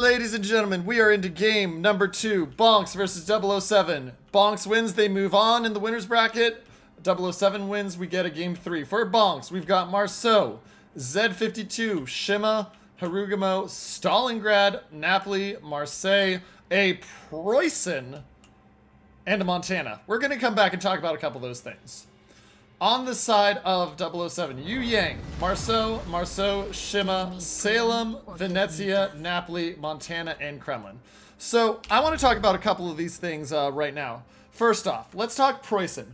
Ladies and gentlemen, we are into game number 2, Bonks versus 007. Bonks wins, they move on in the winner's bracket. 007 wins, we get a game 3. For Bonks, we've got Marceau, Z52, Shima, Harugamo, Stalingrad, Napoli, Marseille, a Preußen, and a Montana. We're going to come back and talk about a couple of those things. On the side of 007, Yu Yang, Marceau, Shima, Salem, Venezia, Napoli, Montana, and Kremlin. So I want to talk about a couple of these things right now. First off, let's talk Preußen.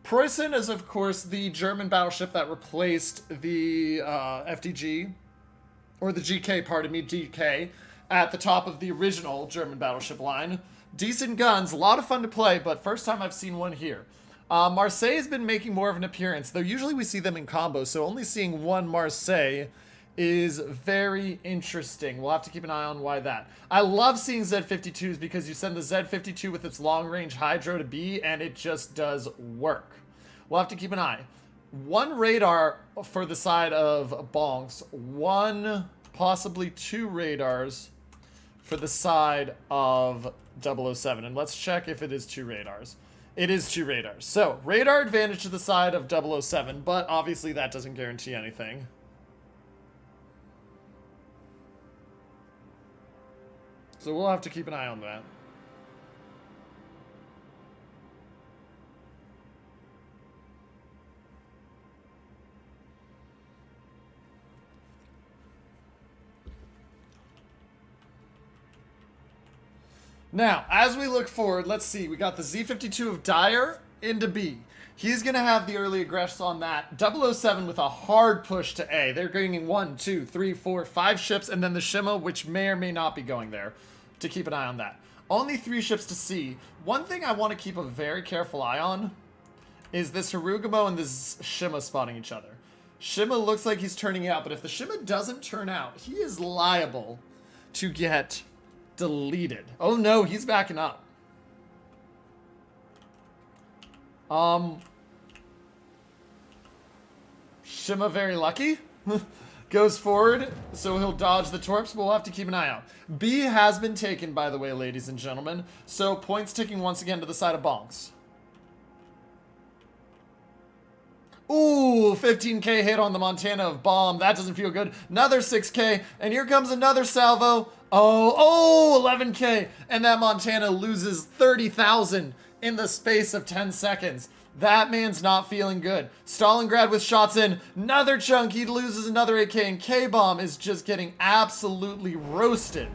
Preußen is, of course, the German battleship that replaced the FDG, or the GK, pardon me, GK, at the top of the original German battleship line. Decent guns, a lot of fun to play, but first time I've seen one here. Marseille has been making more of an appearance, though usually we see them in combos, so only seeing one Marseille is very interesting. We'll have to keep an eye on why that. I love seeing Z52s because you send the Z52 with its long-range hydro to B, and it just does work. We'll have to keep an eye. One radar for the side of Bonks, one, possibly two radars for the side of 007, and let's check if it is two radars. It is two radars. So, radar advantage to the side of 007, but obviously that doesn't guarantee anything. So we'll have to keep an eye on that. Now, as we look forward, let's see. We got the Z52 of Dyer into B. He's going to have the early aggression on that. 007 with a hard push to A. They're bringing 1, 2, 3, 4, 5 ships, and then the Shima, which may or may not be going there, to keep an eye on that. Only 3 ships to C. One thing I want to keep a very careful eye on is this Harugamo and this Shima spotting each other. Shima looks like he's turning out, but if the Shima doesn't turn out, he is liable to get deleted. Oh no, he's backing up. Shima very lucky. Goes forward, so he'll dodge the torps, but we'll have to keep an eye out. B has been taken, by the way, ladies and gentlemen. So points ticking once again to the side of Bonks. Ooh, 15k hit on the Montana of Bomb. That doesn't feel good. Another 6k, and here comes another salvo. Oh, 11k, and that Montana loses 30,000 in the space of 10 seconds. That man's not feeling good. Stalingrad with shots in. Another chunk, he loses another 8k, and K-Bomb is just getting absolutely roasted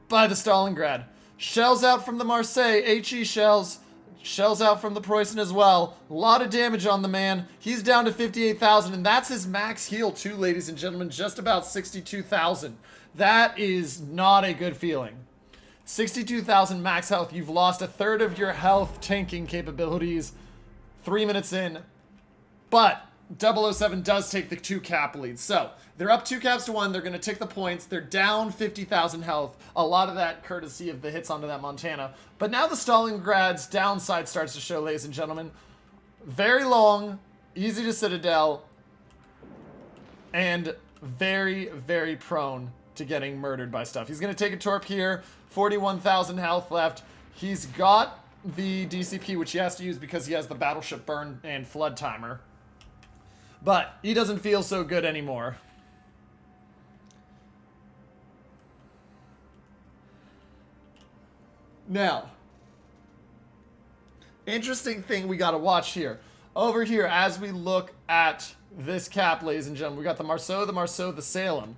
by the Stalingrad. Shells out from the Marseille, HE shells. Shells out from the Preußen as well. A lot of damage on the man. He's down to 58,000, and that's his max heal too, ladies and gentlemen. Just about 62,000. That is not a good feeling. 62,000 max health. You've lost a third of your health tanking capabilities 3 minutes in. But 007 does take the 2 cap lead. So, they're up 2 caps to 1. They're going to take the points. They're down 50,000 health. A lot of that courtesy of the hits onto that Montana. But now the Stalingrad's downside starts to show, ladies and gentlemen. Very long, easy to citadel, and very, very prone to getting murdered by stuff. He's going to take a torp here. 41,000 health left. He's got the DCP, which he has to use because he has the battleship burn and flood timer. But he doesn't feel so good anymore. Now, interesting thing we got to watch here. Over here, as we look at this cap, ladies and gentlemen, we got the Marceau, the Salem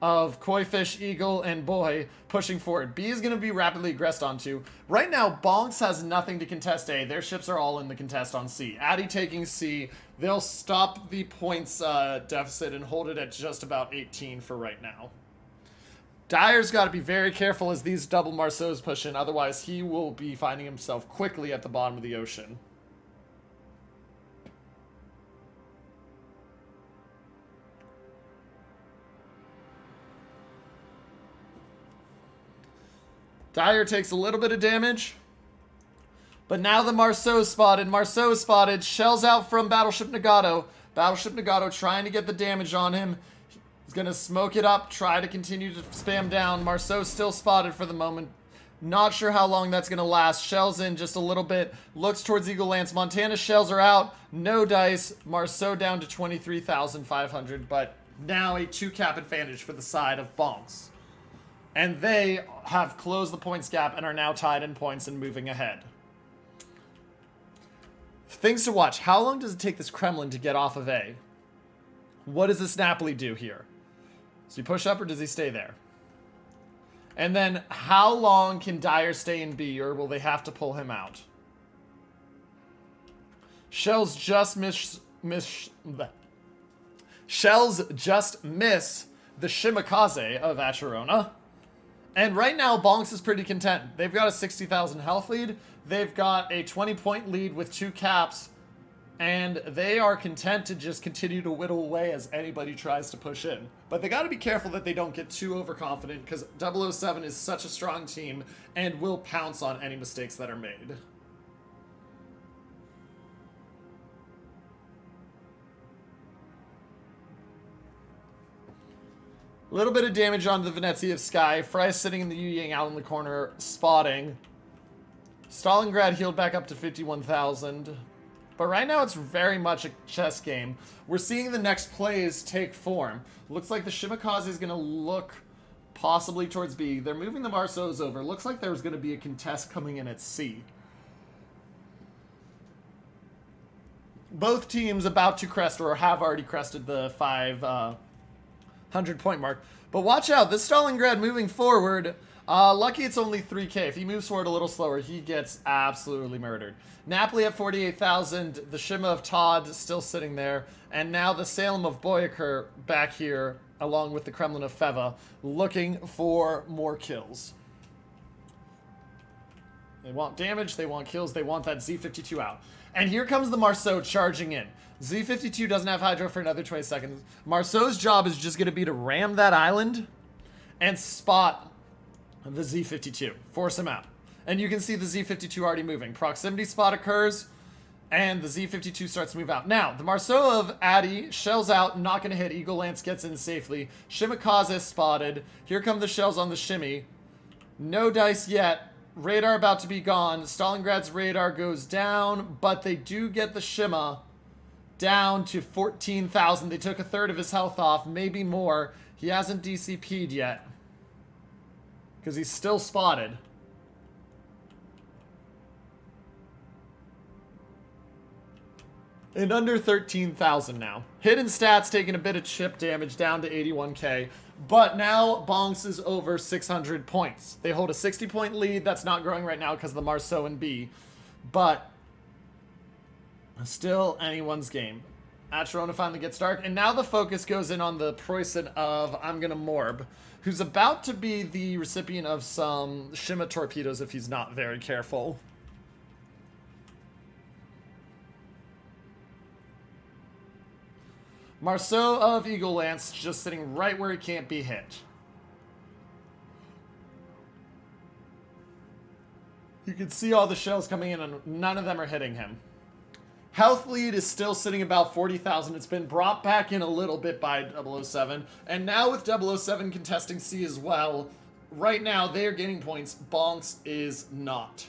of Koi Fish, Eagle, and Boy pushing forward. B is going to be rapidly aggressed onto. Right now, Bonks has nothing to contest A. Their ships are all in the contest on C. Addy taking C. They'll stop the points deficit and hold it at just about 18 for right now. Dyer's got to be very careful as these double Marceaus push in, otherwise he will be finding himself quickly at the bottom of the ocean. Dyer takes a little bit of damage, but now the Marceau spotted, shells out from Battleship Nagato. Battleship Nagato trying to get the damage on him. He's gonna smoke it up, try to continue to spam down. Marceau still spotted for the moment. Not sure how long that's gonna last. Shells in just a little bit. Looks towards Eagle Lance. Montana's shells are out. No dice. Marceau down to 23,500, but now a 2-cap advantage for the side of Bonks. And they have closed the points gap and are now tied in points and moving ahead. Things to watch. How long does it take this Kremlin to get off of A? What does this Napoli do here? Does he push up or does he stay there? And then how long can Dyer stay in B, or will they have to pull him out? Shells just miss the Shimakaze of Acherona. And right now, Bonks is pretty content. They've got a 60,000 health lead. They've got a 20-point lead with 2 caps. And they are content to just continue to whittle away as anybody tries to push in. But they got to be careful that they don't get too overconfident, because 007 is such a strong team and will pounce on any mistakes that are made. A little bit of damage on the Venezia of Sky. Fry sitting in the Yu Yang out in the corner, spotting. Stalingrad healed back up to 51,000. But right now it's very much a chess game. We're seeing the next plays take form. Looks like the Shimakaze is going to look possibly towards B. They're moving the Marceaus over. Looks like there's going to be a contest coming in at C. Both teams about to crest or have already crested the 500 point mark. But watch out, this Stalingrad moving forward. Lucky it's only 3k. If he moves forward a little slower, he gets absolutely murdered. Napoli at 48,000. The Shima of Todd still sitting there. And now the Salem of Boyaker back here, along with the Kremlin of Feva, looking for more kills. They want damage, they want kills, they want that Z52 out. And here comes the Marceau charging in. Z52 doesn't have Hydro for another 20 seconds. Marceau's job is just going to be to ram that island and spot the Z52. Force him out. And you can see the Z52 already moving. Proximity spot occurs, and the Z52 starts to move out. Now, the Marceau of Addy shells out, not going to hit. Eagle Lance gets in safely. Shimakaze spotted. Here come the shells on the Shimmy. No dice yet. Radar about to be gone. Stalingrad's radar goes down, but they do get the Shima down to 14,000. They took a third of his health off, maybe more. He hasn't DCP'd yet, because he's still spotted. And under 13,000 now. Hidden stats taking a bit of chip damage down to 81k. But now Bonks is over 600 points. They hold a 60-point lead. That's not growing right now because of the Marceau and B. But still anyone's game. Acherona finally gets dark. And now the focus goes in on the Preussen of I'm Gonna Morb, who's about to be the recipient of some Shima torpedoes if he's not very careful. Marceau of Eagle Lance just sitting right where he can't be hit. You can see all the shells coming in and none of them are hitting him. Health lead is still sitting about 40,000. It's been brought back in a little bit by 007. And now with 007 contesting C as well, right now they are gaining points. Bonks is not.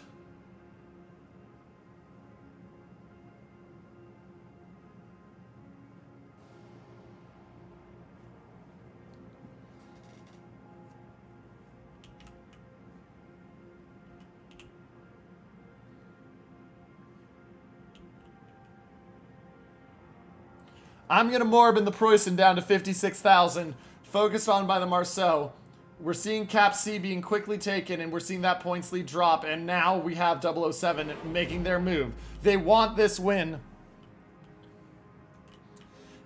I'm going to Morb in the Preussen down to 56,000. Focused on by the Marceau. We're seeing Cap C being quickly taken, and we're seeing that points lead drop. And now we have 007 making their move. They want this win.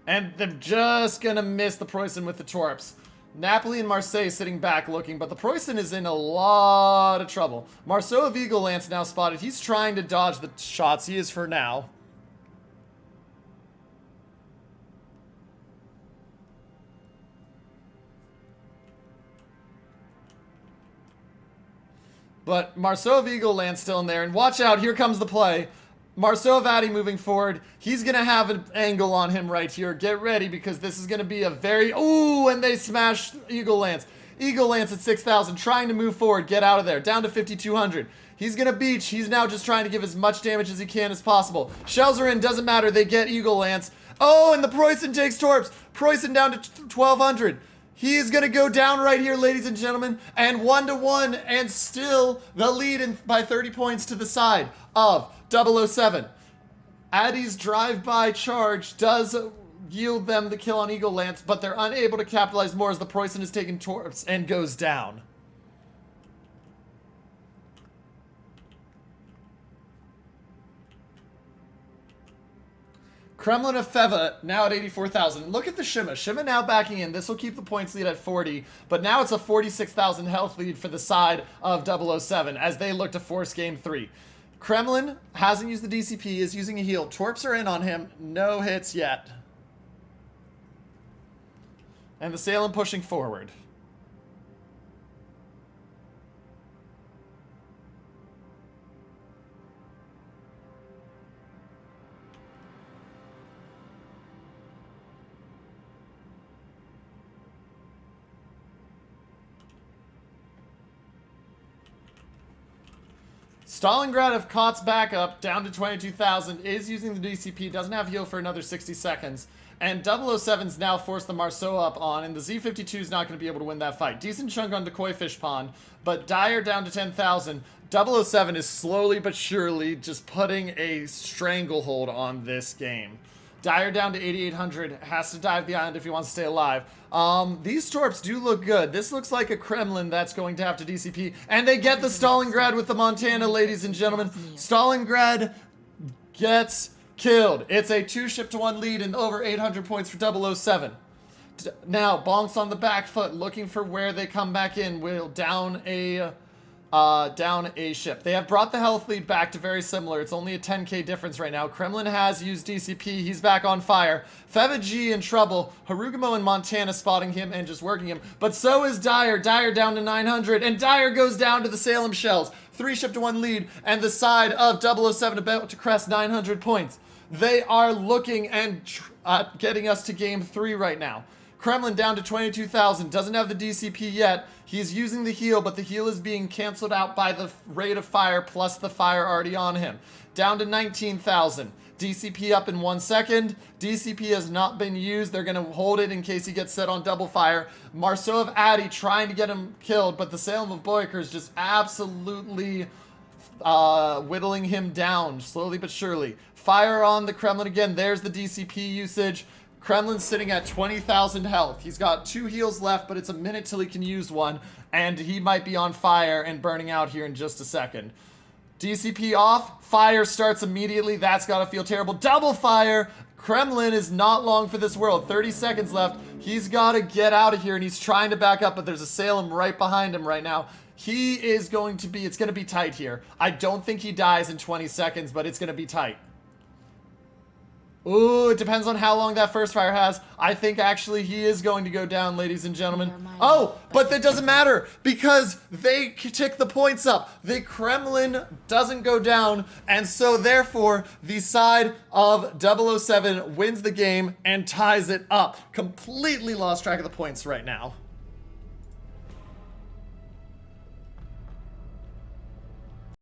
And they're just going to miss the Preussen with the Torps. Napoli and Marseille sitting back looking, but the Preussen is in a lot of trouble. Marceau of Eagle Lance now spotted. He's trying to dodge the shots. He is for now. But Marceau of Eagle Lance still in there. And watch out, here comes the play. Marceau Vadi moving forward. He's going to have an angle on him right here. Get ready because this is going to be a very... Ooh, and they smashed Eagle Lance. Eagle Lance at 6,000, trying to move forward. Get out of there. Down to 5,200. He's going to beach. He's now just trying to give as much damage as he can as possible. Shells are in. Doesn't matter. They get Eagle Lance. Oh, and the Preußen takes Torps. Preußen down to 1,200. He is going to go down right here, ladies and gentlemen. And 1-1. And still the lead by 30 points to the side of 007. Addy's drive-by charge does yield them the kill on Eagle Lance, but they're unable to capitalize more as the Preußen is taking Torps and goes down. Kremlin of Feva now at 84,000. Look at the Shima. Shima now backing in. This will keep the points lead at 40, but now it's a 46,000 health lead for the side of 007 as they look to force game 3. Kremlin hasn't used the DCP, is using a heal. Torps are in on him. No hits yet. And the Salem pushing forward. Stalingrad of KotS backup down to 22,000 is using the DCP, doesn't have heal for another 60 seconds. And 007's now forced the Marceau up on, and the Z-52 is not going to be able to win that fight. Decent chunk on Decoy Fish Pond, but Dyer down to 10,000. 007 is slowly but surely just putting a stranglehold on this game. Dyer down to 8,800, has to dive the island if he wants to stay alive. These Torps do look good. This looks like a Kremlin that's going to have to DCP. And they get the Stalingrad with the Montana, ladies and gentlemen. Stalingrad gets killed. It's a 2-ship-to-1 lead and over 800 points for 007. Now, Bonks on the back foot, looking for where they come back in. Will down a ship. They have brought the health lead back to very similar. It's only a 10k difference right now. Kremlin has used DCP. He's back on fire. Feva G in trouble. Harugamo and Montana spotting him and just working him. But so is Dyer. Dyer down to 900. And Dyer goes down to the Salem Shells. 3-ship-to-1 lead. And the side of 007 about to crest 900 points. They are looking and getting us to game 3 right now. Kremlin down to 22,000. Doesn't have the DCP yet. He's using the heal, but the heal is being canceled out by the rate of fire plus the fire already on him. Down to 19,000. DCP up in 1 second. DCP has not been used. They're going to hold it in case he gets set on double fire. Marceau of Addy trying to get him killed, but the Salem of Boyker is just absolutely whittling him down, slowly but surely. Fire on the Kremlin again. There's the DCP usage. Kremlin's sitting at 20,000 health. He's got 2 heals left, but it's a minute till he can use one, and he might be on fire and burning out here in just a second. DCP off. Fire starts immediately. That's got to feel terrible. Double fire. Kremlin is not long for this world. 30 seconds left. He's got to get out of here, and he's trying to back up, but there's a Salem right behind him right now. He is going to be, it's going to be tight here. I don't think he dies in 20 seconds, but it's going to be tight. Ooh, it depends on how long that first fire has. I think actually he is going to go down, ladies and gentlemen. Oh, but that doesn't matter because they tick the points up. The Kremlin doesn't go down, and so therefore the side of 007 wins the game and ties it up. Completely lost track of the points right now.